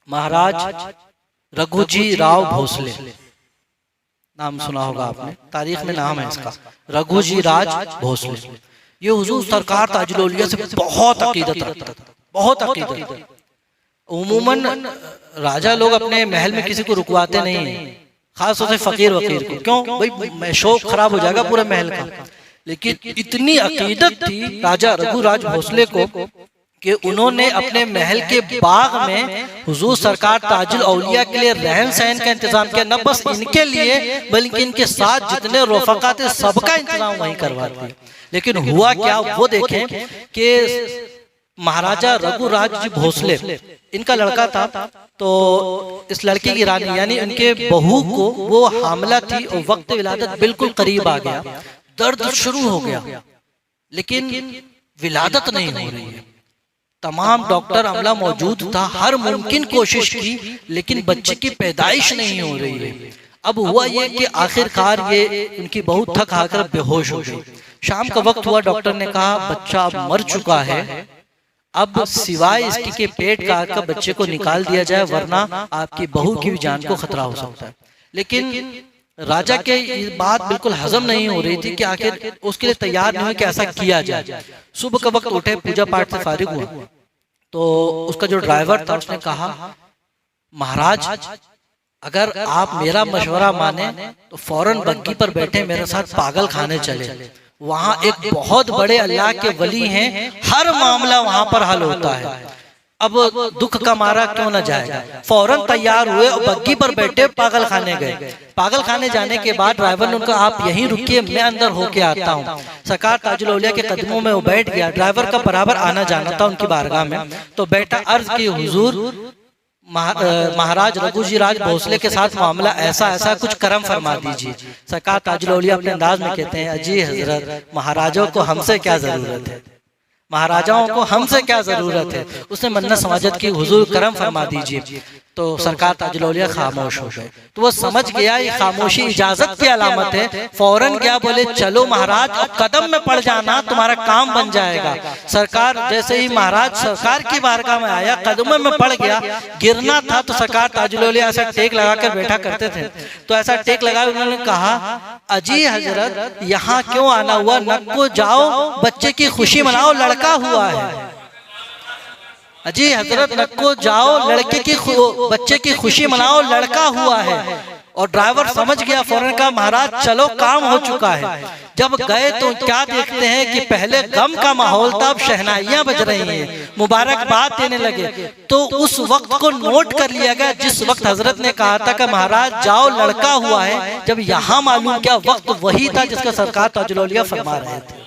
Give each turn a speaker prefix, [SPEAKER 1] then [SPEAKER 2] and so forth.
[SPEAKER 1] महाराज रघुजी राव भोसले, नाम सुना होगा आपने, तारीख में नाम है इसका, रघुजी राज भोसले। ये हुजूर सरकार ताजुल औलिया से बहुत अकीदत रखता था, बहुत अकीदत। उमूमन राजा लोग अपने महल में किसी को रुकवाते नहीं, खास तौर से फकीर वकीर को, क्यों भाई शौक खराब हो जाएगा पूरे महल का। लेकिन इतनी अकीदत थी राजा रघुराज भोसले को कि उन्होंने अपने महल के बाग में हुजूर सरकार ताजुल औलिया के लिए रहन सहन का इंतजाम किया। न बस इनके लिए बल्कि इनके साथ जितने रफका थे सबका इंतजाम वहीं करवा दिया। लेकिन हुआ क्या वो देखें कि महाराजा रघुराज जी भोसले, इनका लड़का था, तो इस लड़के की रानी यानी उनके बहू को वो हामला थी और वक्त विलादत बिल्कुल करीब आ गया। दर्द शुरू हो गया लेकिन विलादत नहीं हो रही है। तमाम डॉक्टर अमला मौजूद था, हर मुमकिन कोशिश की लेकिन बच्चे की पैदाइश नहीं हो रही है। अब हुआ ये कि आखिरकार ये उनकी बहू थक हाकर बेहोश हो गई। शाम का वक्त हुआ, डॉक्टर ने कहा बच्चा अब मर चुका है, अब सिवाय इसके के पेट काट कर बच्चे को निकाल दिया जाए वरना आपकी बहू की भी जान को खतरा हो सकता है। लेकिन राजा के ये बात बिल्कुल हजम नहीं हो रही थी कि आखिर उसके लिए तैयार नहीं हुए कि ऐसा किया जाए। सुबह का वक्त उठे, पूजा पाठ से फारिग हुआ तो उसका जो ड्राइवर था उसने कहा महाराज अगर आप मेरा मशवरा माने तो फौरन बग्गी पर बैठे मेरे साथ पागल खाने चले। वहाँ एक बहुत बड़े अल्लाह के वली हैं, हर मामला वहाँ पर हल होता है। अब दुख का मारा क्यों न जाएगा। फौरन तैयार हुए और बग्गी पर बैठे पागल खाने गए। पागल खाने जाने के बाद ड्राइवर ने उनका आप यहीं रुकिए, मैं अंदर होके आता हूँ। सरकार ताजुल औलिया के कदमों में वो बैठ गया। ड्राइवर का बराबर आना जाना था उनकी बारगाह में, तो बैठा अर्ज की हुजूर महाराज रघुजी राज भोसले के साथ मामला ऐसा ऐसा, कुछ करम फरमा दीजिए। सरकार ताजुल औलिया अपने अंदाज में कहते हैं अजी हजरत महाराजों को हमसे क्या जरूरत है, महाराजाओं को हमसे क्या जरूरत है। उसने मन्नत समाजत की हुजूर करम फरमा दीजिए। तो सरकार ताजुल औलिया खामोश हो गए। तो वो समझ गया ये खामोशी इजाजत की अलामत है। फौरन क्या बोले चलो महाराज और कदम में पड़ जाना, तुम्हारा काम बन जाएगा। सरकार जैसे ही महाराज सरकार की बारगाह में आया, कदमों में पड़ गया, गिरना था तो सरकार ताजुल औलिया ऐसा टेक लगा कर बैठा करते थे। तो ऐसा टेक लगा उन्होंने कहा अजी हजरत यहाँ क्यों आना हुआ, नक्को जाओ बच्चे की खुशी मनाओ, लड़का हुआ है। अजी हजरत नक्को जाओ लड़के की बच्चे की खुशी मनाओ, लड़का हुआ है। और ड्राइवर समझ गया, फौरन कहा महाराज चलो काम हो चुका है। जब गए तो क्या देखते हैं कि पहले गम का माहौल था, अब शहनाइयां बज रही हैं, मुबारकबाद देने लगे। तो उस वक्त को नोट कर लिया गया जिस वक्त हजरत ने कहा था कि महाराज जाओ लड़का हुआ है। जब यहाँ मालूम क्या वक्त वही था जिसका सरकार ताजुल औलिया फरमा रहे थे।